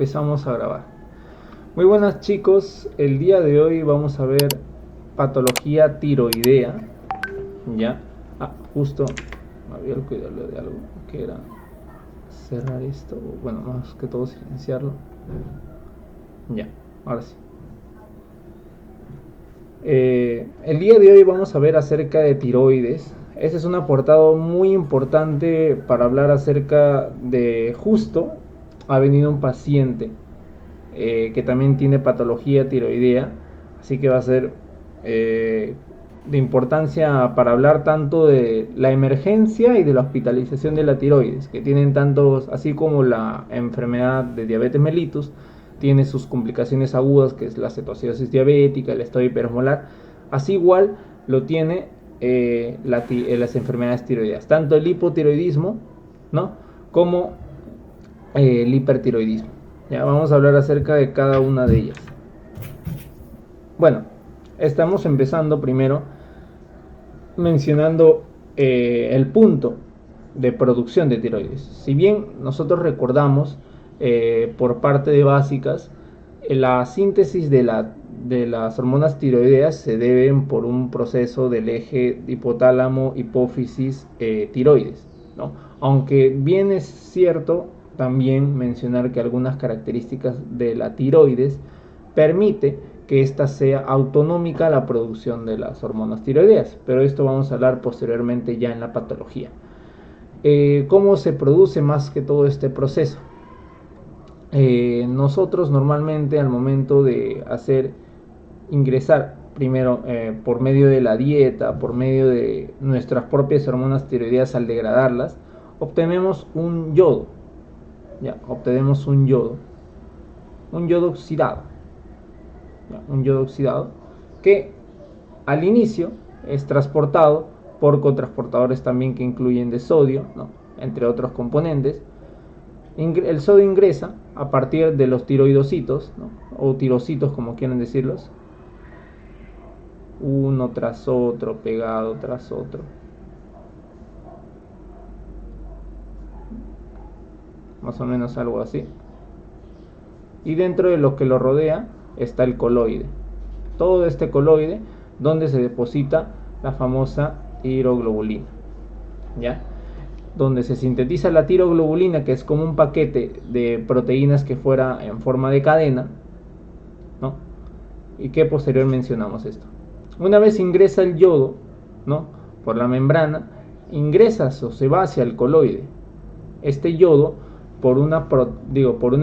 empezamos a grabar. Muy buenas chicos, el día de hoy vamos a ver patología tiroidea. Ya, justo me había olvidado de algo que era cerrar esto, bueno, más que todo silenciarlo. Ya, ahora sí. El día de hoy vamos a ver acerca de tiroides. Este es un apartado muy importante para hablar acerca de justo ha venido un paciente que también tiene patología tiroidea, así que va a ser de importancia para hablar tanto de la emergencia y de la hospitalización de la tiroides, que tienen tantos, así como la enfermedad de diabetes mellitus tiene sus complicaciones agudas, que es la cetoacidosis diabética, el estado hiperosmolar, así igual lo tiene las enfermedades tiroideas, tanto el hipotiroidismo, ¿no?, como el hipertiroidismo. Ya vamos a hablar acerca de cada una de ellas. Bueno, estamos empezando primero mencionando el punto de producción de tiroides. Si bien nosotros recordamos por parte de básicas, la síntesis de las hormonas tiroideas se deben por un proceso del eje hipotálamo, hipófisis, tiroides, ¿no? Aunque bien es cierto también mencionar que algunas características de la tiroides permite que ésta sea autonómica a la producción de las hormonas tiroideas, pero esto vamos a hablar posteriormente ya en la patología. ¿Cómo se produce más que todo este proceso? Nosotros normalmente al momento de ingresar primero por medio de la dieta, por medio de nuestras propias hormonas tiroideas, al degradarlas, obtenemos un yodo. Ya, obtenemos un yodo oxidado. Ya, un yodo oxidado que al inicio es transportado por cotransportadores también que incluyen de sodio, ¿no?, entre otros componentes. El sodio ingresa a partir de los tiroidocitos, ¿no?, o tirocitos como quieran decirlos, uno tras otro, pegado tras otro, más o menos algo así. Y dentro de lo que lo rodea está el coloide. Todo este coloide donde se deposita la famosa tiroglobulina, ¿ya?, donde se sintetiza la tiroglobulina, que es como un paquete de proteínas que fuera en forma de cadena, ¿no?, y que posterior mencionamos esto. Una vez ingresa el yodo, ¿no?, por la membrana, ingresa o se va hacia el coloide. Este yodo, por una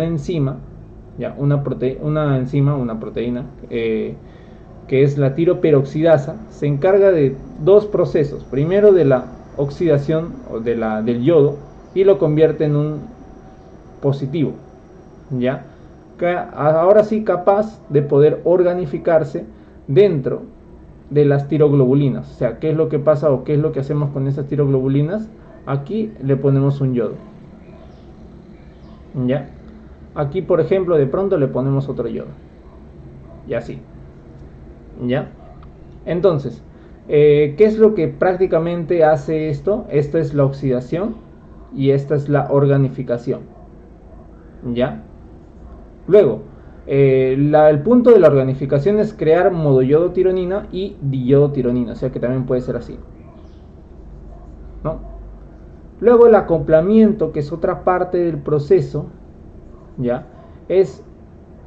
enzima, ya, una proteína, que es la tiroperoxidasa, se encarga de dos procesos. Primero de la oxidación del yodo, y lo convierte en un positivo, ya, ahora sí capaz de poder organificarse dentro de las tiroglobulinas. O sea, ¿qué es lo que pasa o qué es lo que hacemos con esas tiroglobulinas? Aquí le ponemos un yodo, ya. Aquí, por ejemplo, de pronto le ponemos otro yodo, y así, ya. Entonces, ¿qué es lo que prácticamente hace esto? Esta es la oxidación y esta es la organificación, ¿ya? Luego, el punto de la organificación es crear monoyodotironina y diyodotironina, o sea que también puede ser así, ¿no? Luego el acoplamiento, que es otra parte del proceso, ¿ya?, es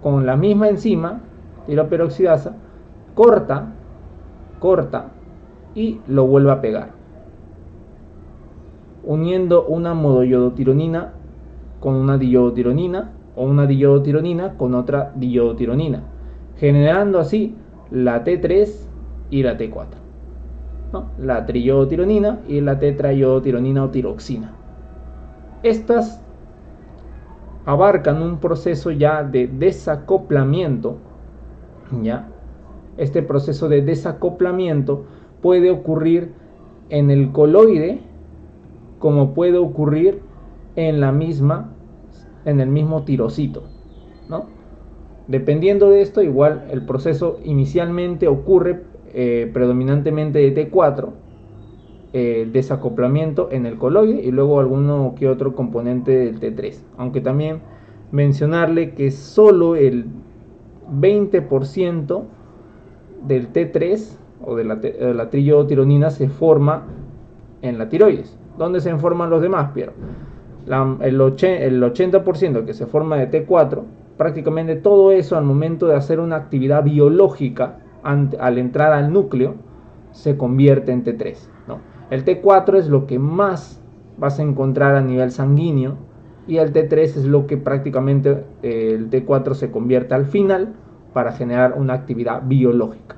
con la misma enzima, tiroperoxidasa, corta y lo vuelve a pegar, uniendo una monoyodotironina con una diyodotironina, o una diyodotironina con otra diyodotironina, generando así la T3 y la T4, ¿no?, la triyodotironina y la tetrayodotironina o tiroxina. Estas abarcan un proceso ya de desacoplamiento, ¿ya? Este proceso de desacoplamiento puede ocurrir en el coloide, como puede ocurrir en el mismo tirocito, ¿no? Dependiendo de esto, igual el proceso inicialmente ocurre predominantemente de T4, desacoplamiento en el coloide, y luego alguno que otro componente del T3, aunque también mencionarle que solo el 20% del T3 o de la triiodotironina se forma en la tiroides. ¿Dónde se forman los demás, Piero? El 80% que se forma de T4, prácticamente todo eso al momento de hacer una actividad biológica al entrar al núcleo se convierte en T3, ¿no? El T4 es lo que más vas a encontrar a nivel sanguíneo y el T3 es lo que prácticamente el T4 se convierte al final para generar una actividad biológica.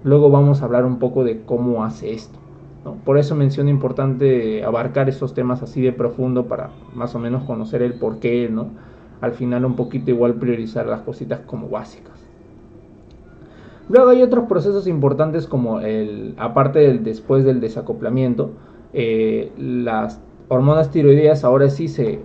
Luego vamos a hablar un poco de cómo hace esto, ¿no? Por eso menciono importante abarcar estos temas así de profundo para más o menos conocer el porqué, ¿no? Al final un poquito igual priorizar las cositas como básicas. Luego hay otros procesos importantes como aparte después del desacoplamiento, las hormonas tiroideas ahora sí se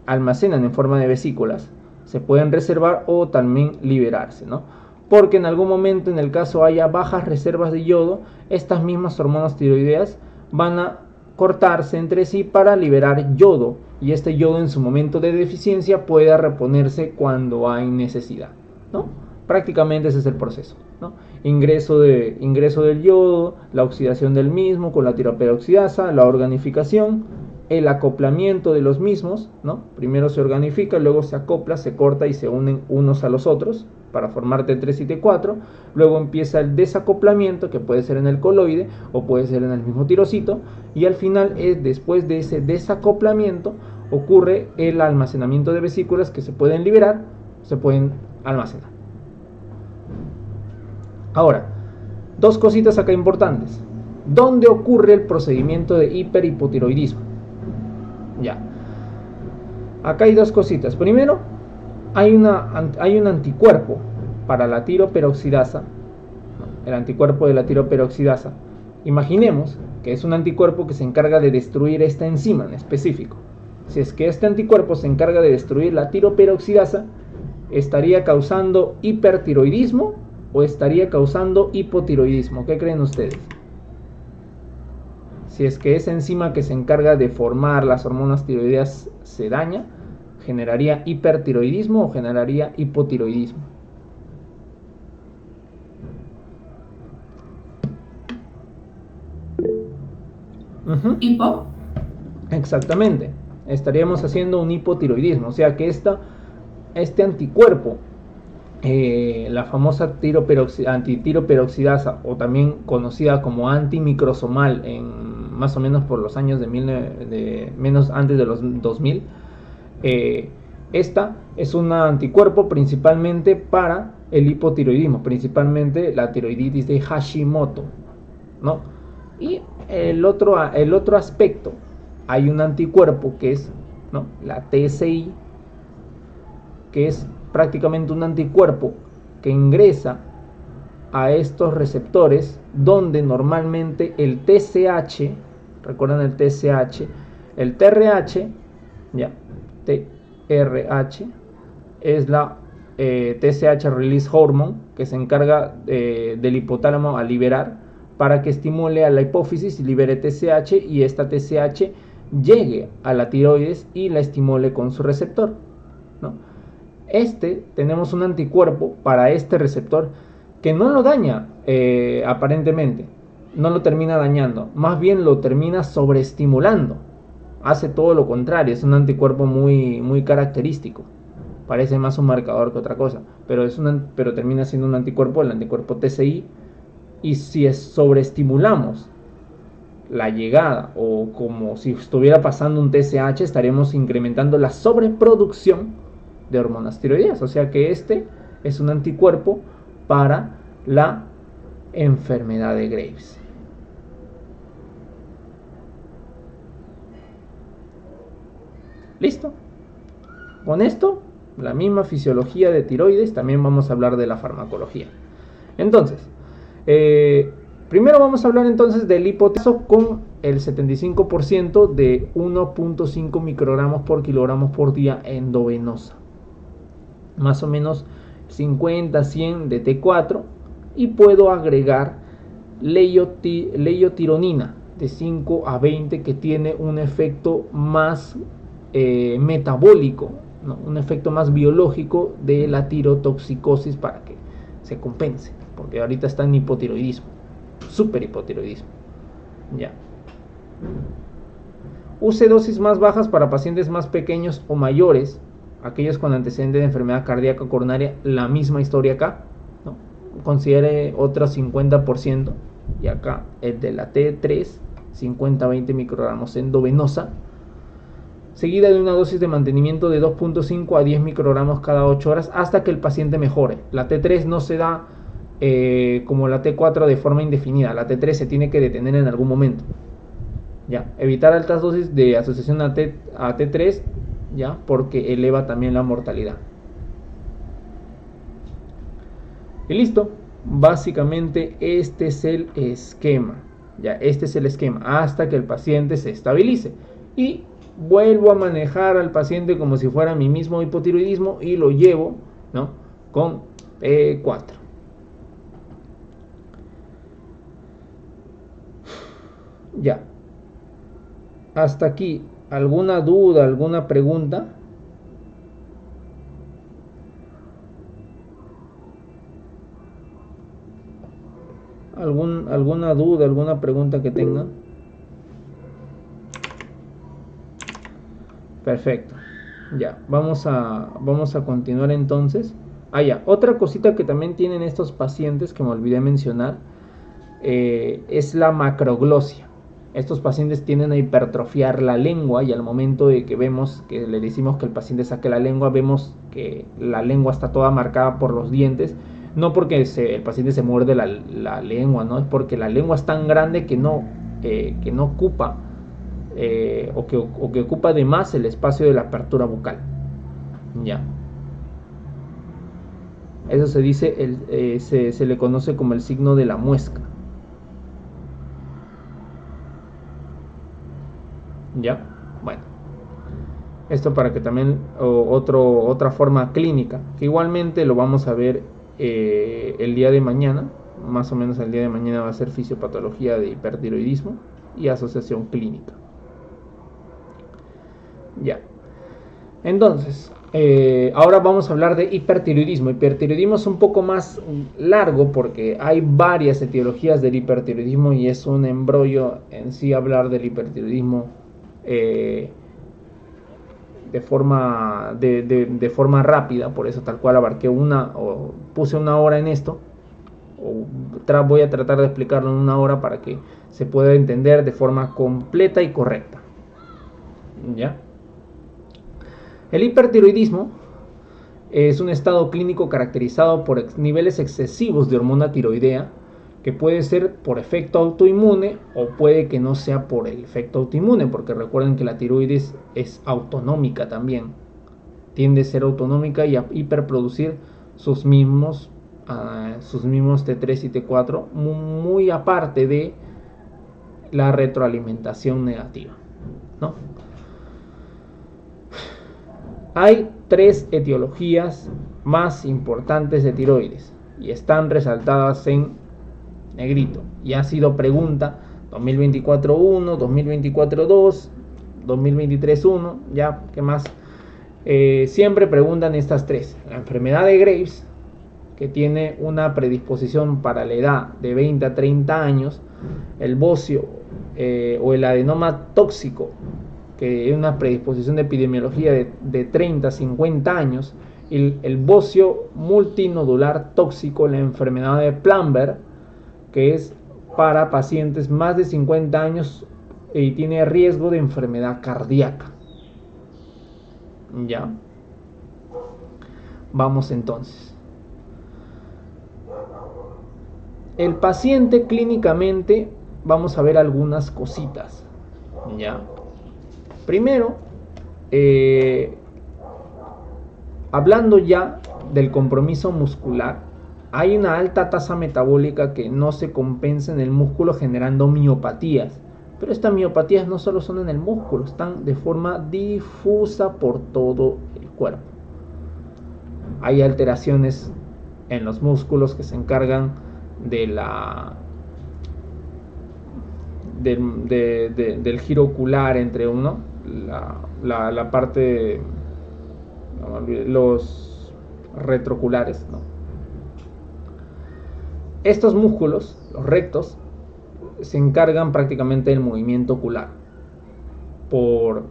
almacenan en forma de vesículas, se pueden reservar o también liberarse, ¿no? Porque en algún momento, en el caso haya bajas reservas de yodo, estas mismas hormonas tiroideas van a cortarse entre sí para liberar yodo, y este yodo en su momento de deficiencia pueda reponerse cuando hay necesidad, ¿no? Prácticamente ese es el proceso, ¿no? Ingreso del yodo, la oxidación del mismo con la tiroperoxidasa, la organificación, el acoplamiento de los mismos, ¿no? Primero se organifica, luego se acopla, se corta y se unen unos a los otros para formar T3 y T4. Luego empieza el desacoplamiento, que puede ser en el coloide o puede ser en el mismo tirocito, y al final, después de ese desacoplamiento, ocurre el almacenamiento de vesículas que se pueden liberar, se pueden almacenar. Ahora, dos cositas acá importantes. ¿Dónde ocurre el procedimiento de hiperhipotiroidismo? Ya. Acá hay dos cositas. Primero, hay un anticuerpo para la tiroperoxidasa, el anticuerpo de la tiroperoxidasa. Imaginemos que es un anticuerpo que se encarga de destruir esta enzima en específico. Si es que este anticuerpo se encarga de destruir la tiroperoxidasa, ¿estaría causando hipertiroidismo o estaría causando hipotiroidismo? ¿Qué creen ustedes? Si es que esa enzima que se encarga de formar las hormonas tiroideas se daña, ¿generaría hipertiroidismo o generaría hipotiroidismo? ¿Hipo? Exactamente. Estaríamos haciendo un hipotiroidismo. O sea que este anticuerpo, la famosa antitiroperoxidasa, o también conocida como antimicrosomal, más o menos por los años menos antes de los 2000, esta es un anticuerpo principalmente para el hipotiroidismo, principalmente la tiroiditis de Hashimoto, ¿no? Y el otro aspecto, hay un anticuerpo que es, ¿no?, la TSI, que es prácticamente un anticuerpo que ingresa a estos receptores donde normalmente el TSH, recuerdan el TSH, el TRH, ya, TRH es la TSH Release Hormone, que se encarga del hipotálamo a liberar para que estimule a la hipófisis y libere TSH, y esta TSH llegue a la tiroides y la estimule con su receptor, ¿no? Tenemos un anticuerpo para este receptor que no lo daña, aparentemente, no lo termina dañando, más bien lo termina sobreestimulando. Hace todo lo contrario, es un anticuerpo muy, muy característico. Parece más un marcador que otra cosa, pero termina siendo un anticuerpo, el anticuerpo TSI. Y si sobreestimulamos la llegada, o como si estuviera pasando un TSH, estaremos incrementando la sobreproducción de hormonas tiroideas. O sea que es un anticuerpo para la enfermedad de Graves. ¿Listo? Con esto, la misma fisiología de tiroides, también vamos a hablar de la farmacología. Entonces, primero vamos a hablar entonces del hipotiroidismo con el 75% de 1.5 microgramos por kilogramos por día endovenosa. Más o menos 50, 100 de T4, y puedo agregar leiotironina de 5 a 20, que tiene un efecto más metabólico ¿no? Un efecto más biológico de la tirotoxicosis para que se compense, porque ahorita está en hipotiroidismo, super hipotiroidismo. Ya. Use dosis más bajas para pacientes más pequeños o mayores, aquellos con antecedentes de enfermedad cardíaca coronaria, la misma historia acá, ¿no? Considere otro 50%, y acá el de la T3, 50-20 microgramos endovenosa, seguida de una dosis de mantenimiento de 2.5 a 10 microgramos cada 8 horas hasta que el paciente mejore. La T3 no se da como la T4 de forma indefinida, la T3 se tiene que detener en algún momento. ¿Ya? Evitar altas dosis de asociación a T3, ¿ya? Porque eleva también la mortalidad. Y listo, básicamente este es el esquema. Ya, este es el esquema hasta que el paciente se estabilice. Y vuelvo a manejar al paciente como si fuera mi mismo hipotiroidismo y lo llevo, ¿no? Con T4. Ya. Hasta aquí, ¿alguna duda, alguna pregunta? ¿Alguna duda, alguna pregunta que tengan? Perfecto. Ya, vamos a continuar entonces. Ya, otra cosita que también tienen estos pacientes que me olvidé mencionar es la macroglosia. Estos pacientes tienden a hipertrofiar la lengua y al momento de que vemos que le decimos que el paciente saque la lengua, vemos que la lengua está toda marcada por los dientes, no porque el paciente se muerde la lengua, no, es porque la lengua es tan grande que no ocupa o que ocupa de más el espacio de la apertura bucal. Ya. Eso se dice, se le conoce como el signo de la muesca. ¿Ya? Bueno, esto para que también otra forma clínica, que igualmente lo vamos a ver el día de mañana, más o menos el día de mañana va a ser fisiopatología de hipertiroidismo y asociación clínica. Ya. Entonces, ahora vamos a hablar de hipertiroidismo. Hipertiroidismo es un poco más largo porque hay varias etiologías del hipertiroidismo y es un embrollo en sí hablar del hipertiroidismo de forma rápida. Por eso tal cual abarqué puse una hora en esto. Voy a tratar de explicarlo en una hora para que se pueda entender de forma completa y correcta. ¿Ya? El hipertiroidismo es un estado clínico caracterizado por niveles excesivos de hormona tiroidea, que puede ser por efecto autoinmune o puede que no sea por el efecto autoinmune, porque recuerden que la tiroides es autonómica también, tiende a ser autonómica y a hiperproducir sus mismos T3 y T4, muy aparte de la retroalimentación negativa, ¿no? Hay 3 etiologías más importantes de tiroides y están resaltadas en negrito. Y ha sido pregunta 2024-1, 2024-2, 2023-1, ya, ¿qué más? Siempre preguntan estas 3. La enfermedad de Graves, que tiene una predisposición para la edad de 20 a 30 años, el bocio o el adenoma tóxico, que es una predisposición de epidemiología de 30 a 50 años, y el bocio multinodular tóxico, la enfermedad de Plumber, que es para pacientes más de 50 años y tiene riesgo de enfermedad cardíaca. Ya. Vamos entonces. El paciente clínicamente, vamos a ver algunas cositas. Ya. Primero, hablando ya del compromiso muscular, hay una alta tasa metabólica que no se compensa en el músculo, generando miopatías. Pero estas miopatías no solo son en el músculo, están de forma difusa por todo el cuerpo. Hay alteraciones en los músculos que se encargan del giro ocular, entre uno, la parte los retrooculares, ¿no? Estos músculos, los rectos, se encargan prácticamente del movimiento ocular. Por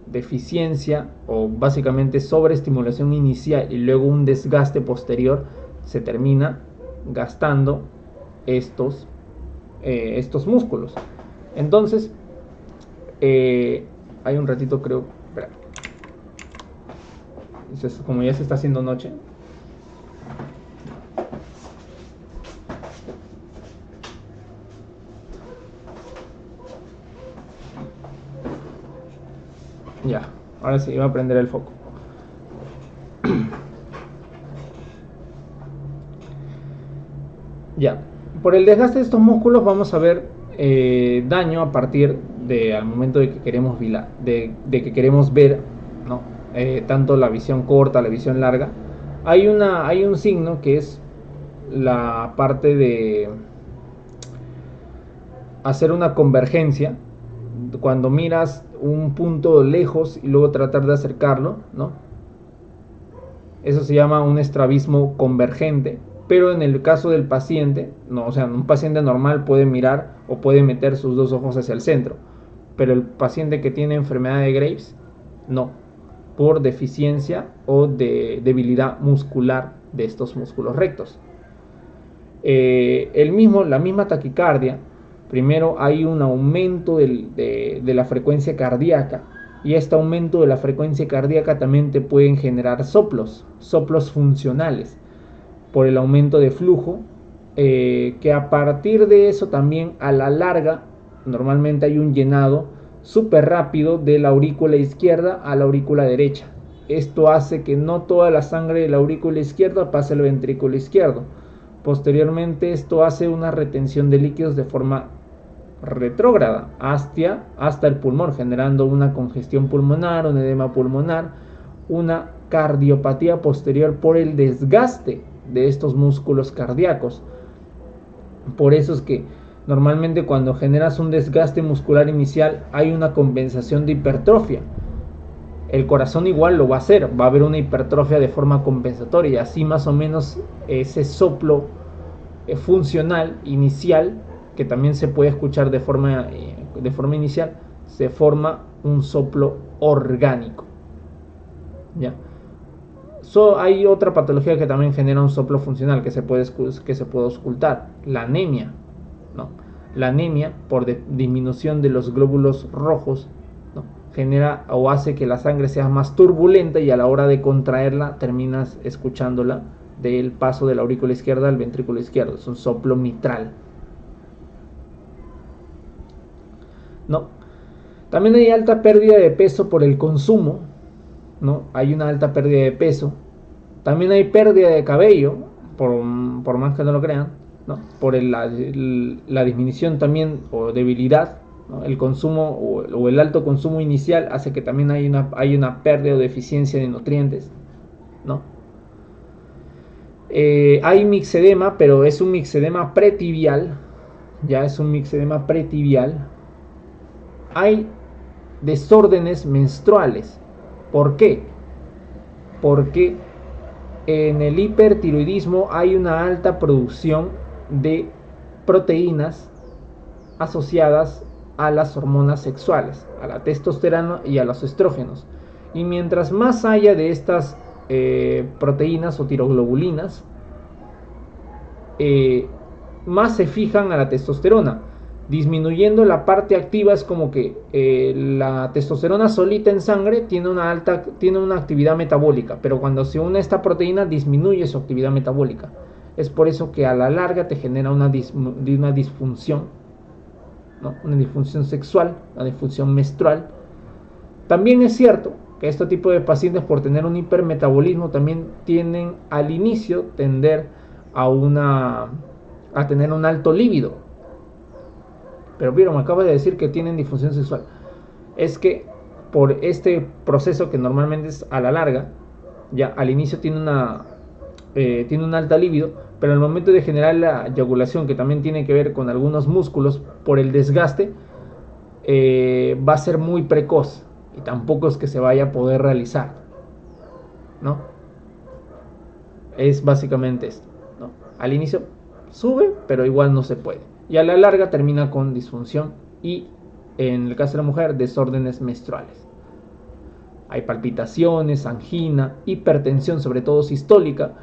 deficiencia o básicamente sobreestimulación inicial y luego un desgaste posterior, se termina gastando estos músculos. Entonces, hay un ratito, creo, espera. Entonces, como ya se está haciendo noche, ya, ahora sí, va a prender el foco. Ya, por el desgaste de estos músculos vamos a ver daño a partir de al momento de que queremos de que queremos ver, ¿no? Tanto la visión corta, la visión larga. Hay un signo que es la parte de hacer una convergencia cuando miras un punto lejos y luego tratar de acercarlo, ¿no? Eso se llama un estrabismo convergente. Pero en el caso del paciente, no, o sea, un paciente normal puede mirar o puede meter sus dos ojos hacia el centro, pero el paciente que tiene enfermedad de Graves, no, por deficiencia o de debilidad muscular de estos músculos rectos. La misma taquicardia, primero hay un aumento de la frecuencia cardíaca, y este aumento de la frecuencia cardíaca también te pueden generar soplos funcionales por el aumento de flujo, que a partir de eso también a la larga normalmente hay un llenado súper rápido de la aurícula izquierda a la aurícula derecha. Esto hace que no toda la sangre de la aurícula izquierda pase al ventrículo izquierdo. Posteriormente esto hace una retención de líquidos de forma retrógrada hasta el pulmón, generando una congestión pulmonar, un edema pulmonar, una cardiopatía posterior por el desgaste de estos músculos cardíacos. Por eso es que normalmente cuando generas un desgaste muscular inicial hay una compensación de hipertrofia. El corazón igual lo va a hacer, va a haber una hipertrofia de forma compensatoria, y así más o menos ese soplo funcional inicial, que también se puede escuchar de forma inicial, se forma un soplo orgánico. ¿Ya? Hay otra patología que también genera un soplo funcional que se puede ocultar, la anemia, ¿no? La anemia, por disminución de los glóbulos rojos, ¿no? Genera o hace que la sangre sea más turbulenta, y a la hora de contraerla terminas escuchándola del paso de la aurícula izquierda al ventrículo izquierdo. Es un soplo mitral, ¿no? También hay alta pérdida de peso por el consumo, ¿no? Hay una alta pérdida de peso. También hay pérdida de cabello, por más que no lo crean, ¿no? Por la disminución también o debilidad, ¿no? El consumo o el alto consumo inicial hace que también hay una pérdida o deficiencia de nutrientes, ¿no? Hay mixedema, pero es un mixedema pretibial. Ya es un mixedema pretibial. Hay desórdenes menstruales. ¿Por qué? Porque en el hipertiroidismo hay una alta producción de proteínas asociadas a las hormonas sexuales, a la testosterona y a los estrógenos. Y mientras más haya de estas proteínas o tiroglobulinas, más se fijan a la testosterona. Disminuyendo la parte activa, es como que la testosterona solita en sangre tiene una actividad metabólica, pero cuando se une a esta proteína disminuye su actividad metabólica. Es por eso que a la larga te genera una disfunción, ¿no? Una disfunción sexual, una disfunción menstrual. También es cierto que este tipo de pacientes, por tener un hipermetabolismo, también tienen al inicio tender a tener un alto líbido. Pero me acaba de decir que tienen disfunción sexual. Es que por este proceso, que normalmente es a la larga, ya al inicio tiene una alta libido, pero al momento de generar la eyaculación, que también tiene que ver con algunos músculos, por el desgaste, va a ser muy precoz y tampoco es que se vaya a poder realizar. ¿no? Es básicamente esto, ¿no? Al inicio sube, pero igual no se puede. Y a la larga termina con disfunción y, en el caso de la mujer, desórdenes menstruales. Hay palpitaciones, angina, hipertensión, sobre todo sistólica,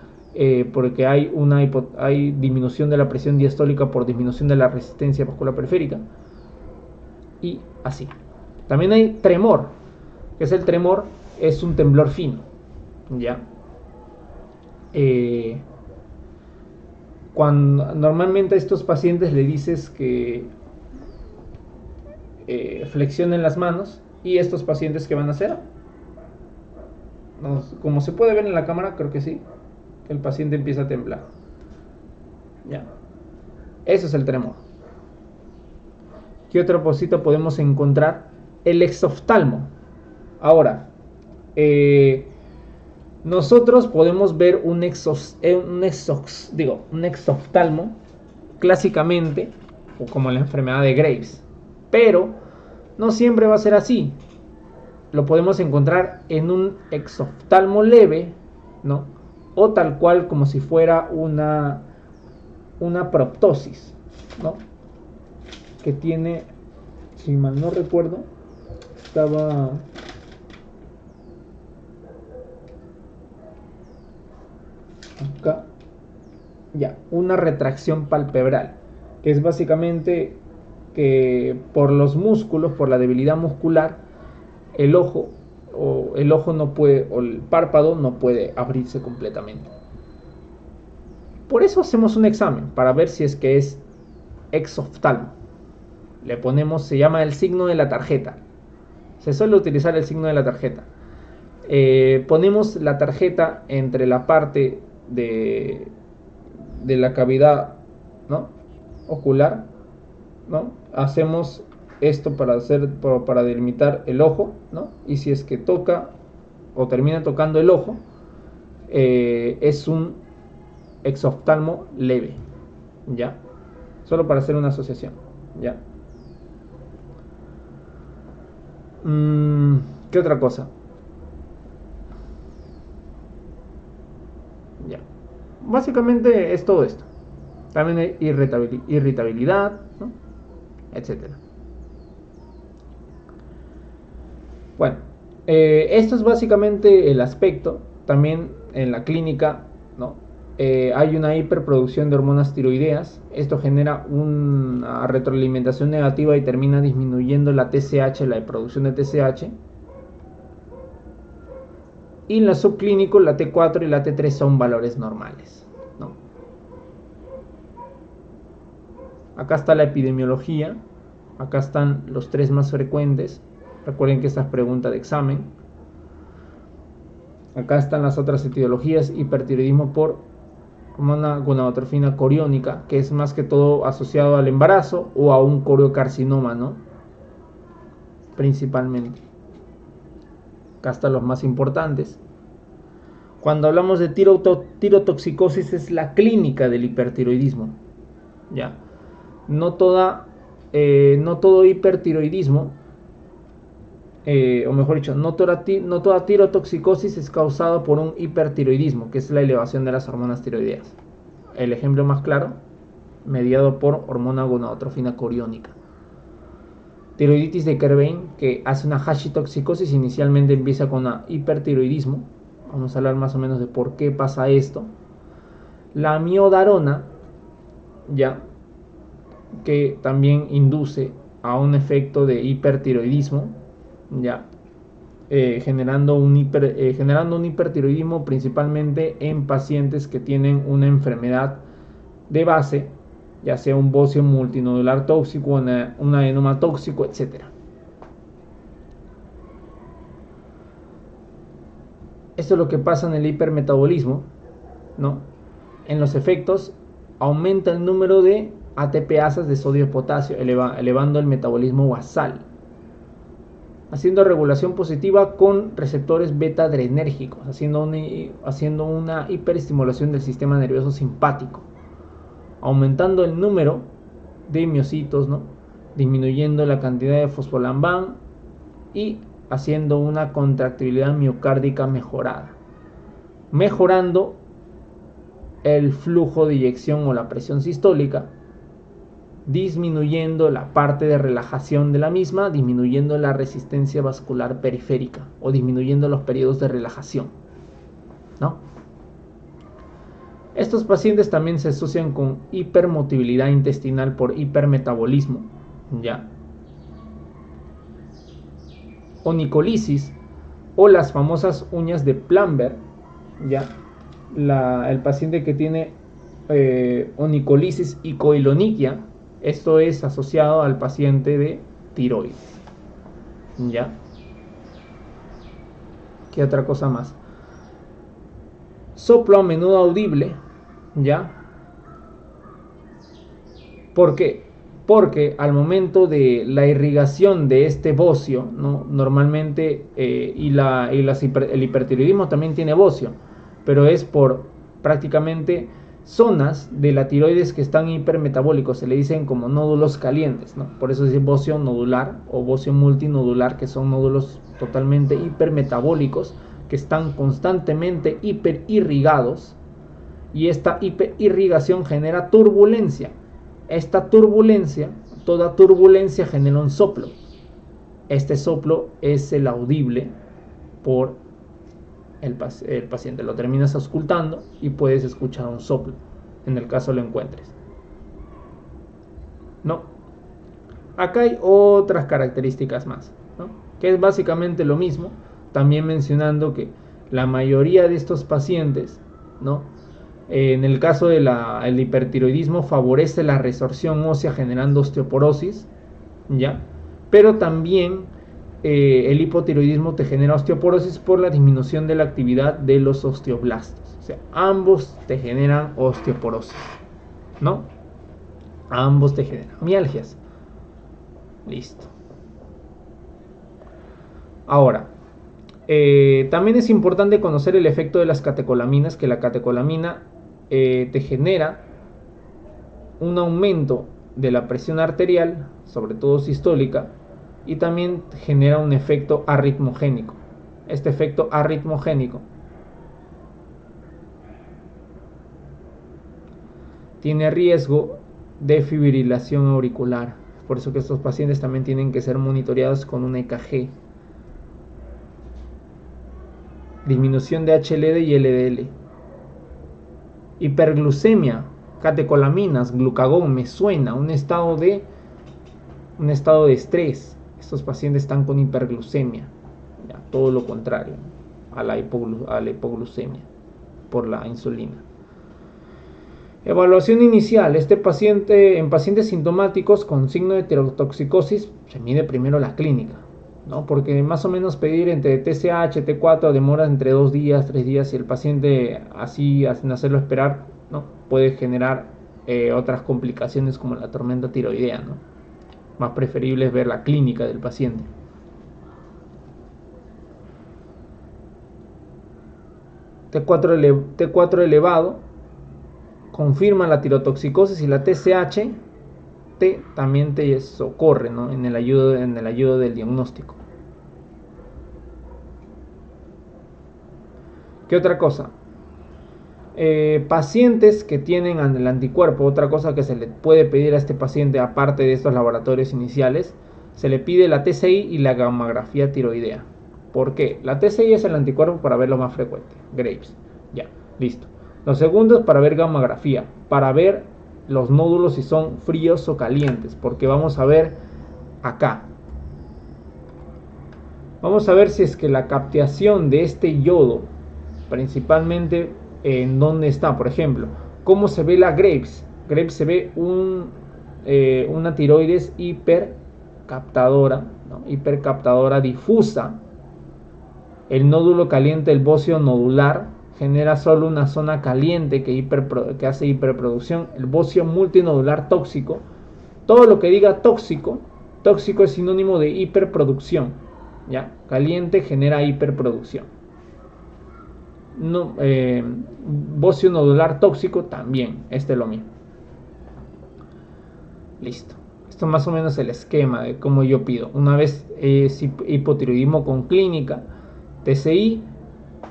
porque hay disminución de la presión diastólica por disminución de la resistencia vascular periférica. Y así. También hay tremor, que es un temblor fino, ¿ya? Cuando normalmente a estos pacientes le dices que flexionen las manos, y estos pacientes, ¿qué van a hacer? Como se puede ver en la cámara, creo que sí, el paciente empieza a temblar. Ya. Eso es el tremor. ¿Qué otro cosito podemos encontrar? El exoftalmo. Ahora, nosotros podemos ver un exoftalmo clásicamente, o como la enfermedad de Graves, pero no siempre va a ser así. Lo podemos encontrar en un exoftalmo leve, ¿no? O tal cual, como si fuera una proptosis, ¿no? Que tiene, si mal no recuerdo, estaba acá, ya, una retracción palpebral, que es básicamente que por los músculos, por la debilidad muscular, el ojo no puede, o el párpado no puede abrirse completamente. Por eso hacemos un examen para ver si es que es exoftalmo. Le ponemos, se llama el signo de la tarjeta. Se suele utilizar el signo de la tarjeta. Ponemos la tarjeta entre la parte de la cavidad, ¿no?, ocular, ¿no? Hacemos esto para delimitar el ojo, ¿no? Y si es que toca o termina tocando el ojo, es un exoftalmo leve, ¿ya? Solo para hacer una asociación, ¿ya? ¿Qué otra cosa? Ya. Básicamente es todo esto. También hay irritabilidad, ¿no?, etcétera. Bueno, esto es básicamente el aspecto. También en la clínica, ¿no?, hay una hiperproducción de hormonas tiroideas. Esto genera una retroalimentación negativa y termina disminuyendo la TSH, la producción de TSH. Y en la subclínico, la T4 y la T3 son valores normales, ¿no? Acá está la epidemiología. Acá están los 3 más frecuentes. Recuerden que esta es pregunta de examen. Acá están las otras etiologías: hipertiroidismo por hormona gonadotrofina coriónica, que es más que todo asociado al embarazo o a un coriocarcinoma, ¿no?, principalmente. Acá están los más importantes. Cuando hablamos de tirotoxicosis, es la clínica del hipertiroidismo, ¿ya? No todo hipertiroidismo, o mejor dicho, no toda tirotoxicosis es causada por un hipertiroidismo, que es la elevación de las hormonas tiroideas. El ejemplo más claro, mediado por hormona gonadotrofina coriónica. Tiroiditis de Kerbein, que hace una hashitoxicosis, inicialmente empieza con un hipertiroidismo. Vamos a hablar más o menos de por qué pasa esto. La miodarona, ya, que también induce a un efecto de hipertiroidismo, ya, generando un hipertiroidismo principalmente en pacientes que tienen una enfermedad de base, ya sea un bocio multinodular tóxico, un adenoma tóxico, etc. Esto es lo que pasa en el hipermetabolismo, ¿no? En los efectos, aumenta el número de ATPasas de sodio y potasio, elevando el metabolismo basal, haciendo regulación positiva con receptores beta adrenérgicos, haciendo una hiperestimulación del sistema nervioso simpático, aumentando el número de miocitos, ¿no?, disminuyendo la cantidad de fosfolambán y haciendo una contractibilidad miocárdica mejorada. mejorando el flujo de eyección o la presión sistólica, disminuyendo la parte de relajación de la misma, disminuyendo la resistencia vascular periférica o disminuyendo los periodos de relajación, ¿no? Estos pacientes también se asocian con hipermotilidad intestinal por hipermetabolismo, ¿ya? Onicolisis o las famosas uñas de Plumber, ¿ya? El paciente que tiene onicolisis y coiloniquia, esto es asociado al paciente de tiroides, ¿ya? ¿Qué otra cosa más? Soplo a menudo audible, ¿ya? ¿Por qué? Porque al momento de la irrigación de este bocio, ¿no? Normalmente, el hipertiroidismo también tiene bocio, pero es por prácticamente zonas de la tiroides que están hipermetabólicos, se le dicen como nódulos calientes, ¿no? Por eso es bocio nodular o bocio multinodular, que son nódulos totalmente hipermetabólicos que están constantemente hiperirrigados, y esta hiperirrigación genera turbulencia. Esta turbulencia, toda turbulencia genera un soplo. Este soplo es el audible por el paciente. Lo terminas auscultando y puedes escuchar un soplo, en el caso lo encuentres. No. Acá hay otras características más, ¿no? Que es básicamente lo mismo, también mencionando que la mayoría de estos pacientes, ¿no? En el caso del hipertiroidismo favorece la resorción ósea generando osteoporosis, ¿ya? Pero también el hipotiroidismo te genera osteoporosis por la disminución de la actividad de los osteoblastos. O sea, ambos te generan osteoporosis, ¿no? Ambos te generan mialgias. Listo. Ahora, también es importante conocer el efecto de las catecolaminas, que la catecolamina te genera un aumento de la presión arterial, sobre todo sistólica, y también genera un efecto arritmogénico. Este efecto arritmogénico tiene riesgo de fibrilación auricular, por eso que estos pacientes también tienen que ser monitoreados con un EKG. Disminución de HLD y LDL. Hiperglucemia, catecolaminas, glucagón, me suena un estado de estrés. Estos pacientes están con hiperglucemia, ya, todo lo contrario a la hipoglucemia por la insulina. Evaluación inicial. En pacientes sintomáticos con signo de tirotoxicosis se mide primero la clínica, ¿no? Porque más o menos pedir entre TSH, T4 demora entre 2 días, 3 días, y el paciente así, sin hacerlo esperar, ¿no? Puede generar otras complicaciones como la tormenta tiroidea, ¿no? Más preferible es ver la clínica del paciente. T4 elevado confirma la tirotoxicosis, y la TSH también te socorre, ¿no? en el ayudo del diagnóstico. ¿Qué otra cosa? Pacientes que tienen el anticuerpo, otra cosa que se le puede pedir a este paciente, aparte de estos laboratorios iniciales, se le pide la TCI y la gammagrafía tiroidea. ¿Por qué? La TCI es el anticuerpo para ver lo más frecuente, Graves, ya, listo. Lo segundo es para ver gammagrafía, para ver los nódulos si son fríos o calientes, porque vamos a ver acá. Vamos a ver si es que la captación de este yodo, principalmente en dónde está, por ejemplo, cómo se ve la Graves. Graves se ve una tiroides hipercaptadora, ¿no? Hipercaptadora difusa. El nódulo caliente, el bocio nodular, genera solo una zona caliente que hace hiperproducción. El bocio multinodular tóxico, todo lo que diga tóxico es sinónimo de hiperproducción, ¿ya? Caliente genera hiperproducción. No, bocio nodular tóxico también, es lo mismo. Listo. Esto más o menos es el esquema de cómo yo pido. Una vez hipotiroidismo con clínica, TCI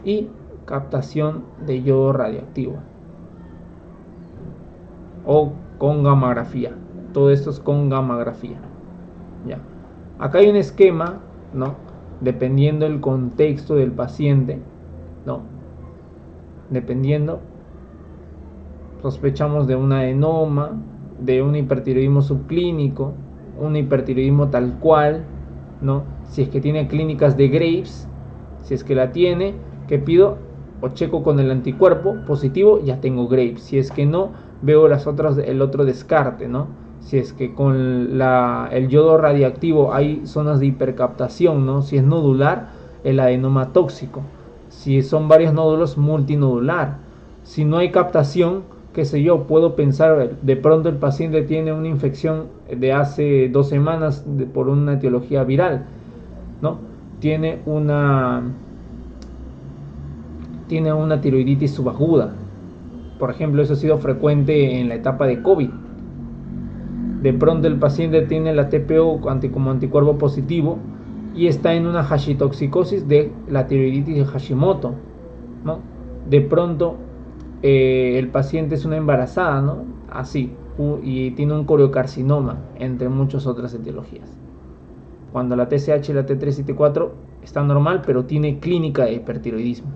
y captación de yodo radioactivo o con gammagrafía. Todo esto es con gammagrafía. Ya. Acá hay un esquema, ¿no? Dependiendo del contexto del paciente, ¿no? Dependiendo, sospechamos de un adenoma, de un hipertiroidismo subclínico, un hipertiroidismo tal cual, ¿no? Si es que tiene clínicas de Graves, si es que la tiene, ¿qué pido? O checo con el anticuerpo positivo, ya tengo Graves. Si es que no, veo las otras, el otro descarte, ¿no? Si es que con el yodo radiactivo hay zonas de hipercaptación, ¿no? Si es nodular, el adenoma tóxico. Si son varios nódulos, multinodular. Si no hay captación, qué sé yo, puedo pensar, de pronto el paciente tiene una infección de hace 2 semanas por una etiología viral, ¿no? Tiene una tiroiditis subaguda. Por ejemplo, eso ha sido frecuente en la etapa de COVID. De pronto el paciente tiene la TPO como anticuerpo positivo y está en una hashitoxicosis de la tiroiditis de Hashimoto, ¿no? De pronto el paciente es una embarazada, ¿no? Así, y tiene un coriocarcinoma, entre muchas otras etiologías. Cuando la TSH, la T3 y T4 está normal, pero tiene clínica de hipertiroidismo.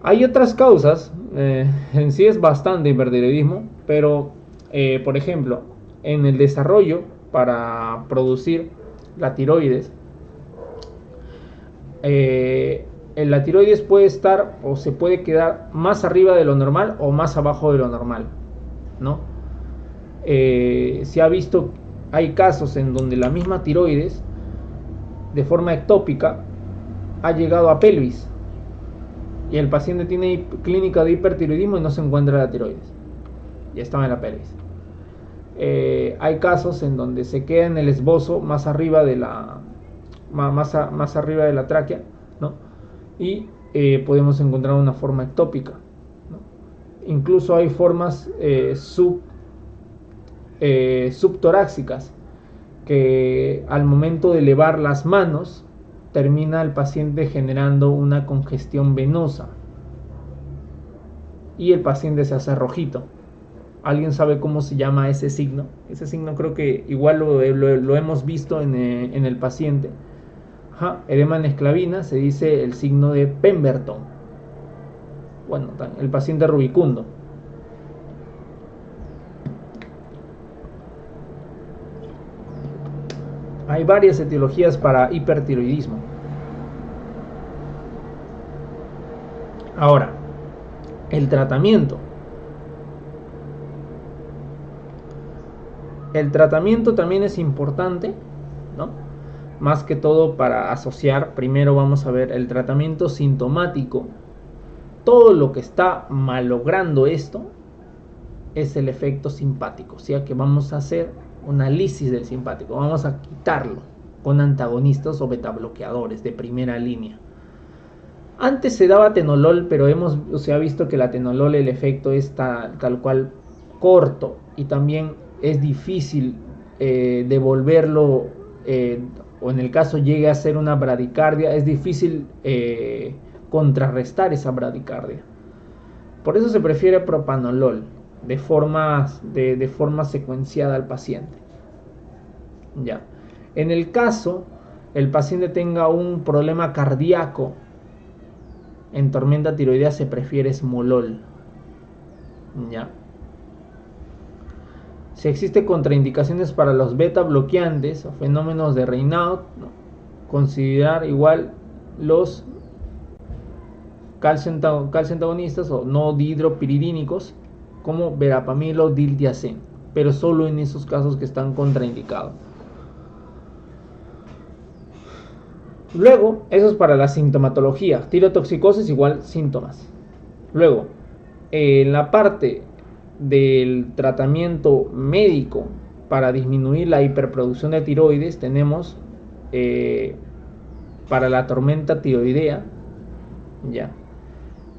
Hay otras causas, en sí es bastante hipertiroidismo, pero por ejemplo, en el desarrollo para producir la tiroides, la tiroides puede estar o se puede quedar más arriba de lo normal o más abajo de lo normal, ¿no? Se ha visto, hay casos en donde la misma tiroides, de forma ectópica, ha llegado a pelvis y el paciente tiene clínica de hipertiroidismo y no se encuentra la tiroides, ya estaba en la pelvis. Hay casos en donde se queda en el esbozo más arriba de la más arriba de la tráquea, ¿no? Y podemos encontrar una forma ectópica, ¿no? Incluso hay formas subtorácicas que al momento de elevar las manos termina el paciente generando una congestión venosa y el paciente se hace rojito. ¿Alguien sabe cómo se llama ese signo? Ese signo creo que igual lo hemos visto en el paciente. Edema en esclavina, se dice el signo de Pemberton. Bueno, el paciente rubicundo. Hay varias etiologías para hipertiroidismo. Ahora, el tratamiento. El tratamiento también es importante, ¿no? Más que todo para asociar, primero vamos a ver el tratamiento sintomático. Todo lo que está malogrando esto es el efecto simpático, o sea que vamos a hacer una lisis del simpático, vamos a quitarlo con antagonistas o betabloqueadores de primera línea. Antes se daba atenolol, pero se ha visto que el atenolol, el efecto es tal cual corto y también es difícil devolverlo, o en el caso llegue a ser una bradicardia, es difícil contrarrestar esa bradicardia. Por eso se prefiere propanolol de forma secuenciada al paciente. Ya. En el caso el paciente tenga un problema cardíaco en tormenta tiroidea, se prefiere esmolol. Ya. Si existe contraindicaciones para los beta bloqueantes o fenómenos de Raynaud, ¿no? Considerar igual los calcio antagonistas o no dihidropiridínicos como verapamil o diltiazem, pero solo en esos casos que están contraindicados. Luego, eso es para la sintomatología. Tirotoxicosis igual síntomas. Luego, en la parte del tratamiento médico para disminuir la hiperproducción de tiroides, tenemos para la tormenta tiroidea, ya,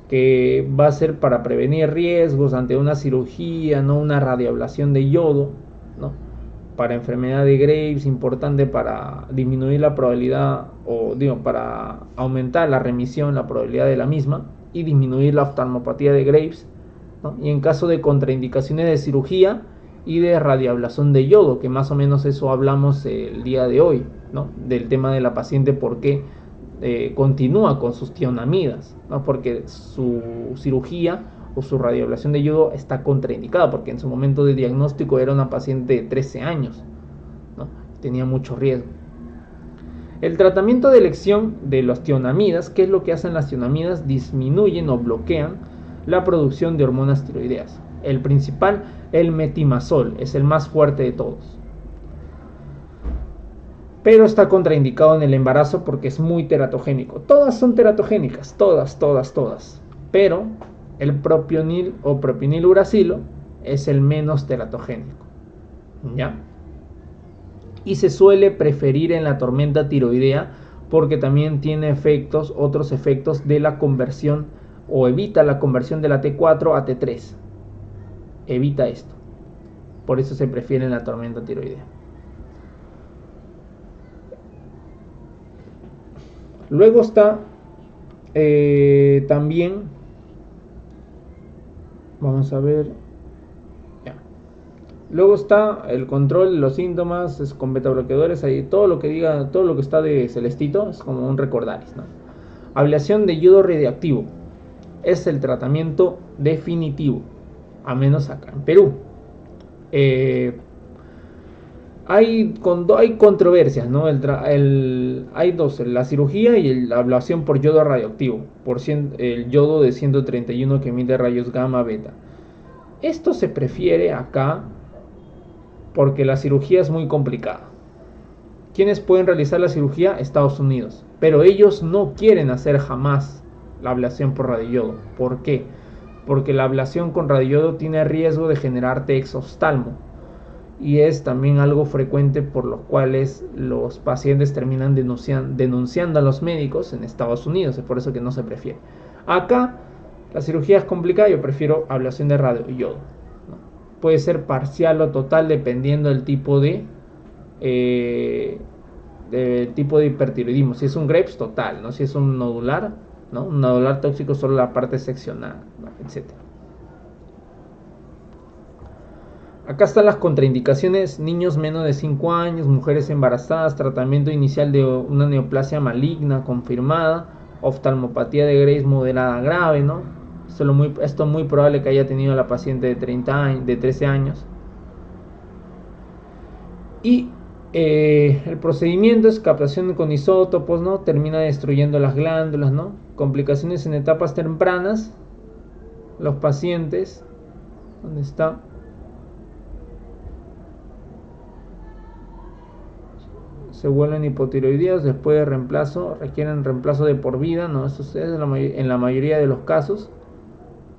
que va a ser para prevenir riesgos ante una cirugía, no una radioablación de yodo, ¿no? para enfermedad de Graves, importante para disminuir la probabilidad, o digo, para aumentar la remisión, la probabilidad de la misma, y disminuir la oftalmopatía de Graves, ¿no? Y en caso de contraindicaciones de cirugía y de radioablación de yodo, que más o menos eso hablamos el día de hoy, ¿no? Del tema de la paciente, por qué continúa con sus tionamidas, ¿no? Porque su cirugía o su radioablación de yodo está contraindicada, porque en su momento de diagnóstico era una paciente de 13 años, ¿no? Tenía mucho riesgo. El tratamiento de elección de los tionamidas, ¿qué es lo que hacen las tionamidas? Disminuyen o bloquean la producción de hormonas tiroideas. El principal, el metimazol, es el más fuerte de todos. Pero está contraindicado en el embarazo porque es muy teratogénico. Todas son teratogénicas, todas. Pero el propionil o propioniluracilo es el menos teratogénico, ¿ya? Y se suele preferir en la tormenta tiroidea porque también tiene otros efectos de la conversión, o evita la conversión de la T4 a T3. Evita esto. Por eso se prefiere en la tormenta tiroidea. Luego está también, vamos a ver, ya. Luego está el control de los síntomas, es con beta bloqueadores, ahí todo lo que diga, todo lo que está de celestito es como un recordaris, ¿no? Ablación de yodo radioactivo es el tratamiento definitivo, a menos acá en Perú. Hay controversias, ¿no? Hay dos, la cirugía y la ablación por yodo radioactivo, el yodo de 131 que emite rayos gamma beta. Esto se prefiere acá porque la cirugía es muy complicada. ¿Quiénes pueden realizar la cirugía? Estados Unidos. Pero ellos no quieren hacer jamás la ablación por radioyodo. ¿Por qué? Porque la ablación con radioyodo tiene riesgo de generarte exoftalmo. Y es también algo frecuente por los cuales los pacientes terminan denunciando a los médicos en Estados Unidos. Es por eso que no se prefiere. Acá la cirugía es complicada, yo prefiero ablación de radioyodo, ¿no? Puede ser parcial o total dependiendo del tipo de hipertiroidismo. Si es un Graves, total, ¿no? Si es un nodular, ¿no? Un nodular tóxico, solo la parte seccionada, ¿no? Etcétera. Acá están las contraindicaciones: niños menos de 5 años, mujeres embarazadas, tratamiento inicial de una neoplasia maligna confirmada, oftalmopatía de Graves moderada grave, ¿no? Esto es muy probable que haya tenido la paciente de 13 años. Y el procedimiento es captación con isótopos, ¿no? Termina destruyendo las glándulas, ¿no? Complicaciones en etapas tempranas. Los pacientes, ¿dónde está? Se vuelven hipotiroidías después de reemplazo, requieren reemplazo de por vida, ¿no? Eso es en la mayoría de los casos.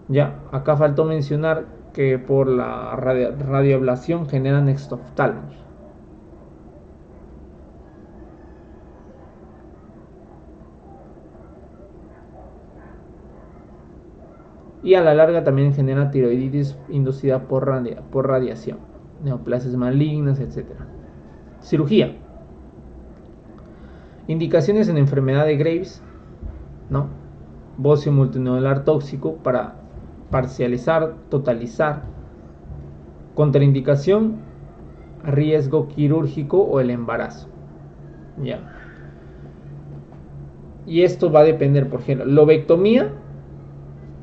Ya, acá faltó mencionar que por la radioablación generan exoftalmos. Y a la larga también genera tiroiditis inducida por radiación, neoplasias malignas, etc. Cirugía. Indicaciones en enfermedad de Graves, ¿no? Bocio multinodular tóxico para parcializar, totalizar. Contraindicación, riesgo quirúrgico o el embarazo. Ya. Y esto va a depender, por ejemplo, lobectomía,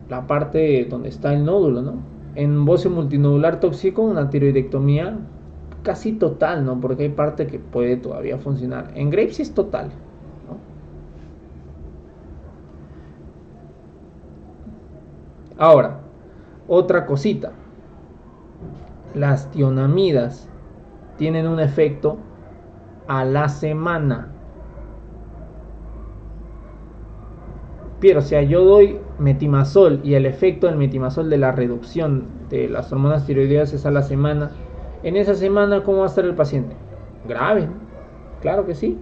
la parte donde está el nódulo, ¿no? En bocio multinodular tóxico, una tiroidectomía casi total, ¿no? Porque hay parte que puede todavía funcionar. En Graves sí es total, ¿no? Ahora, otra cosita. Las tionamidas tienen un efecto a la semana. Pero, o sea, yo doy metimazol y el efecto del metimazol de la reducción de las hormonas tiroideas es a la semana. En esa semana, ¿cómo va a estar el paciente? Grave, ¿no? Claro que sí.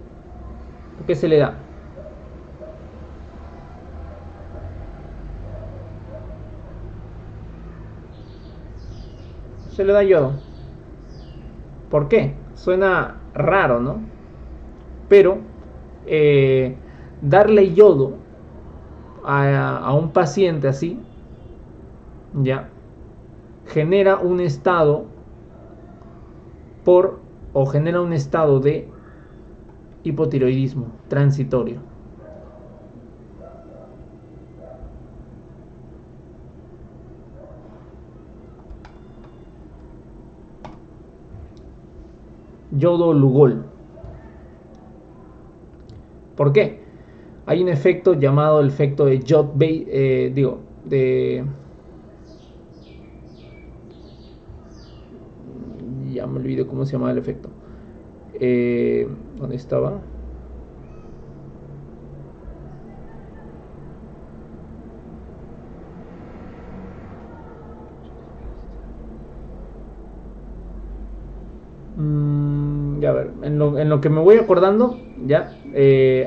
¿Qué se le da? Se le da yodo. ¿Por qué? Suena raro, ¿no? Pero darle yodo a un paciente así, ya, genera un estado genera un estado de hipotiroidismo transitorio. Yodo Lugol. ¿Por qué? Hay un efecto llamado el efecto de ya me olvidé cómo se llama el efecto. ¿Dónde estaba? Ya a ver, en lo que me voy acordando, ya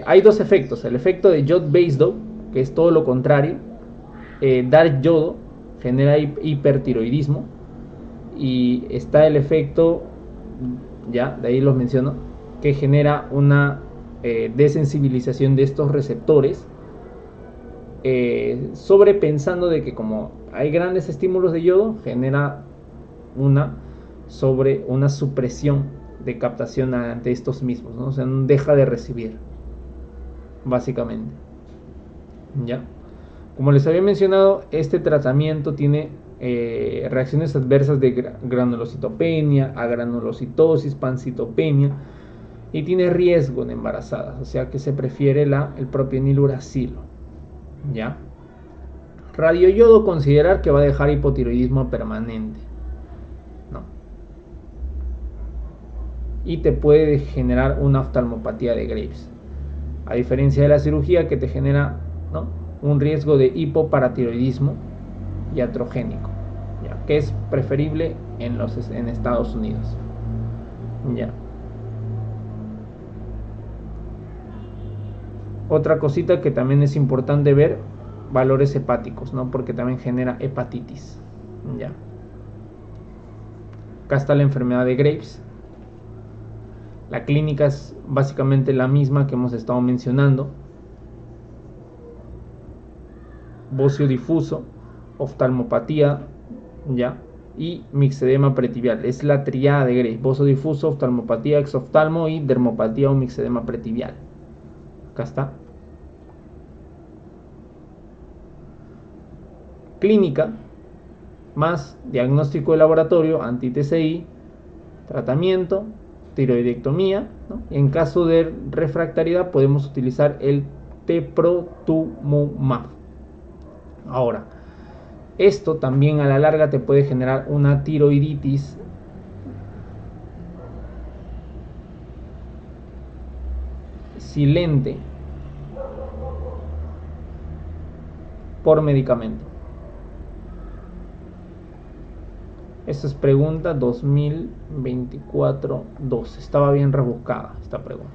hay dos efectos. El efecto de Jod-Basedow, que es todo lo contrario. Dar yodo genera hipertiroidismo. Y está el efecto, ya, de ahí los menciono, que genera una desensibilización de estos receptores, sobrepensando de que como hay grandes estímulos de yodo, genera una supresión de captación ante estos mismos, ¿no? O sea, deja de recibir, básicamente. ¿Ya? Como les había mencionado, este tratamiento tiene reacciones adversas de granulocitopenia, agranulocitosis, pancitopenia, y tiene riesgo en embarazadas, o sea que se prefiere el propieniluracilo. ¿Ya? Radioyodo, considerar que va a dejar hipotiroidismo permanente, ¿no? Y te puede generar una oftalmopatía de Graves, a diferencia de la cirugía que te genera, ¿no?, un riesgo de hipoparatiroidismo iatrogénico, ¿ya?, que es preferible en Estados Unidos. Ya. Otra cosita que también es importante ver, valores hepáticos, ¿no?, porque también genera hepatitis. Ya. Acá está la enfermedad de Graves. La clínica es básicamente la misma que hemos estado mencionando. Bocio difuso, oftalmopatía, ya, y mixedema pretibial. Es la triada de Graves: bocio difuso, oftalmopatía, exoftalmo y dermopatía o mixedema pretibial. Acá está. Clínica más diagnóstico de laboratorio, anti-TCI, tratamiento, tiroidectomía, ¿no? En caso de refractariedad podemos utilizar el teprotumumab. Ahora, esto también a la larga te puede generar una tiroiditis silente por medicamento. Esta es pregunta 2024-2. Estaba bien rebuscada esta pregunta.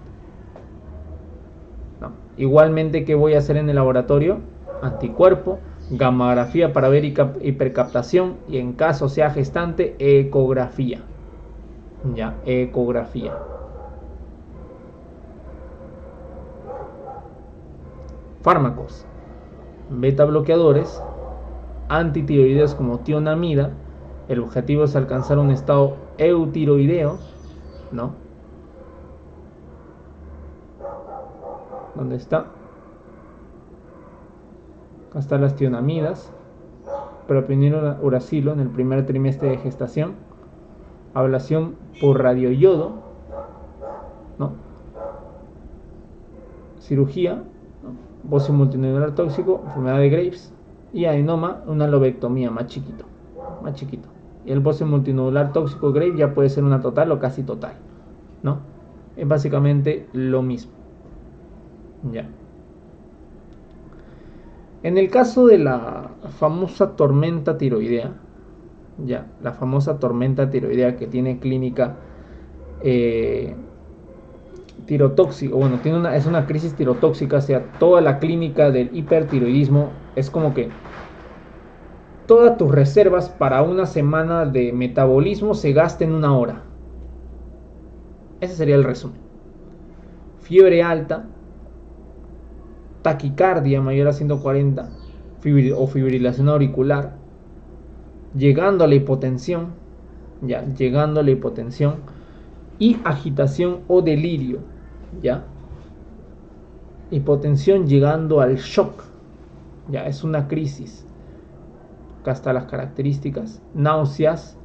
No. Igualmente, ¿qué voy a hacer en el laboratorio? Anticuerpo, gamografía para ver hipercaptación y, en caso sea gestante, ecografía. Ya, ecografía. Fármacos: beta bloqueadores, antitiroideos como tionamida. El objetivo es alcanzar un estado eutiroideo, ¿no? ¿Dónde está? Acá están las tionamidas. Propieniluracilo en el primer trimestre de gestación. Ablación por radioyodo, ¿no? Cirugía, ¿no?, bocio multinodular tóxico, enfermedad de Graves, y adenoma, una lobectomía más chiquito. Y el bocio multinodular tóxico Graves ya puede ser una total o casi total, ¿no? Es básicamente lo mismo. Ya. En el caso de la famosa tormenta tiroidea, ya, la famosa tormenta tiroidea que tiene clínica tirotóxica, bueno, es una crisis tirotóxica, o sea, toda la clínica del hipertiroidismo es como que todas tus reservas para una semana de metabolismo se gastan en una hora. Ese sería el resumen. Fiebre alta, taquicardia mayor a 140 o fibrilación auricular, llegando a la hipotensión, y agitación o delirio, ya. Hipotensión llegando al shock, ya, es una crisis. Acá están las características: náuseas,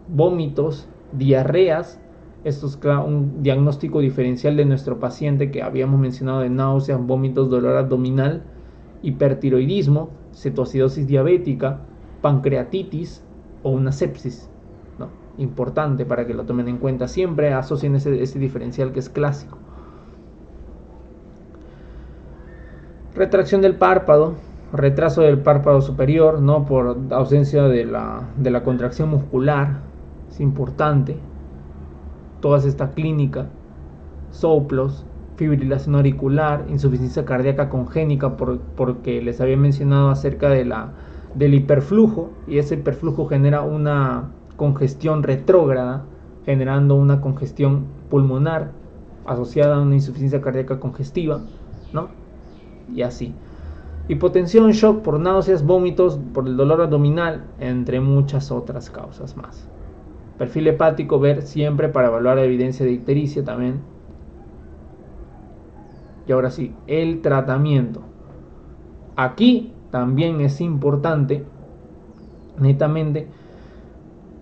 vómitos, diarreas. Esto es un diagnóstico diferencial de nuestro paciente que habíamos mencionado, de náuseas, vómitos, dolor abdominal, hipertiroidismo, cetoacidosis diabética, pancreatitis o una sepsis, ¿no? Importante para que lo tomen en cuenta. Siempre asocien ese diferencial que es clásico. Retracción del párpado, retraso del párpado superior, ¿no? Por ausencia de la contracción muscular, es importante. Todas esta clínica, soplos, fibrilación auricular, insuficiencia cardíaca congénita, porque les había mencionado acerca del hiperflujo, y ese hiperflujo genera una congestión retrógrada, generando una congestión pulmonar asociada a una insuficiencia cardíaca congestiva, ¿no? Y así. Hipotensión, shock por náuseas, vómitos, por el dolor abdominal, entre muchas otras causas más. Perfil hepático, ver siempre para evaluar la evidencia de ictericia también. Y ahora sí, el tratamiento. Aquí también es importante, netamente,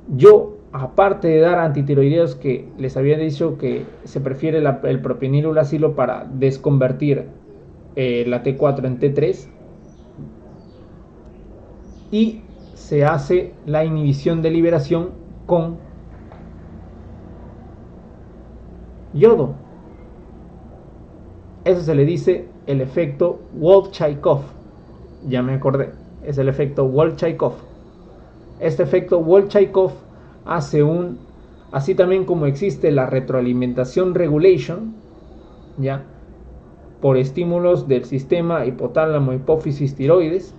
yo, aparte de dar antitiroideos, que les había dicho que se prefiere el propionilouracilo para desconvertir la T4 en T3, y se hace la inhibición de liberación con yodo. Eso se le dice el efecto Wolff-Chaikov. Ya me acordé, es el efecto Wolff-Chaikov. Este efecto Wolff-Chaikov hace así también como existe la retroalimentación regulation, ya, por estímulos del sistema hipotálamo, hipófisis, tiroides,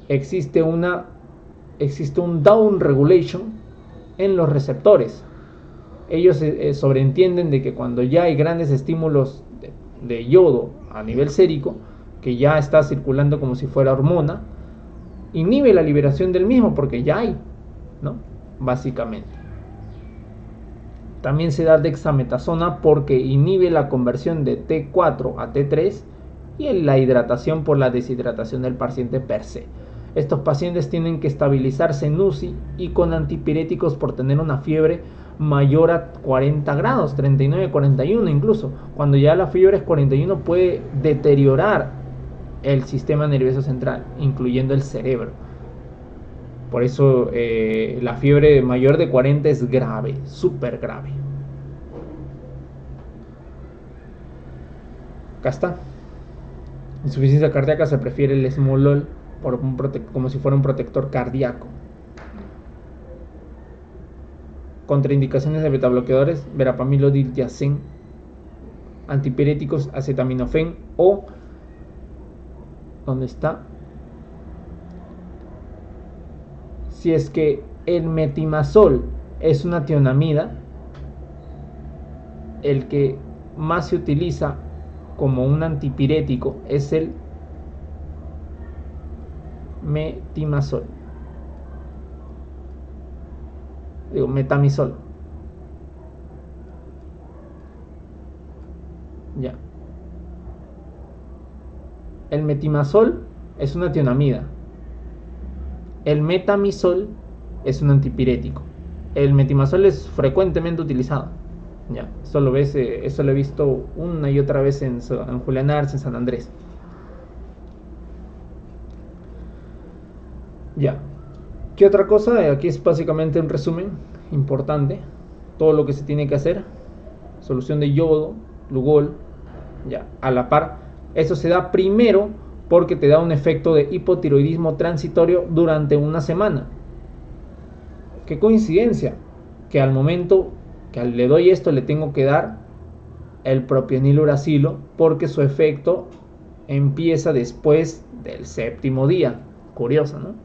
existe un down regulation en los receptores. Ellos sobreentienden de que cuando ya hay grandes estímulos de yodo a nivel sérico, que ya está circulando como si fuera hormona, inhibe la liberación del mismo porque ya hay, ¿no? Básicamente. También se da dexametasona porque inhibe la conversión de T4 a T3 y la hidratación por la deshidratación del paciente per se. Estos pacientes tienen que estabilizarse en UCI y con antipiréticos por tener una fiebre mayor a 40 grados, 39, 41 incluso. Cuando ya la fiebre es 41 puede deteriorar el sistema nervioso central, incluyendo el cerebro. Por eso la fiebre mayor de 40 es grave, súper grave. Acá está. Insuficiencia cardíaca, se prefiere el esmolol como si fuera un protector cardíaco. Contraindicaciones de betabloqueadores: verapamil, diltiazem, antipiréticos, acetaminofén o, ¿dónde está? Si es que el metimazol es una tionamida, el que más se utiliza como un antipirético es el metimazol. Metamizol. Ya. El metimazol es una tionamida. El metamizol es un antipirético. El metimazol es frecuentemente utilizado. Ya. Eso lo he visto una y otra vez en Julián Arce, en San Andrés. Ya. ¿Qué otra cosa? Aquí es básicamente un resumen importante. Todo lo que se tiene que hacer. Solución de yodo, Lugol, ya, a la par. Eso se da primero porque te da un efecto de hipotiroidismo transitorio durante una semana. Qué coincidencia que al momento que le doy esto le tengo que dar el propionilouracilo, porque su efecto empieza después del 7º día. Curioso, ¿no?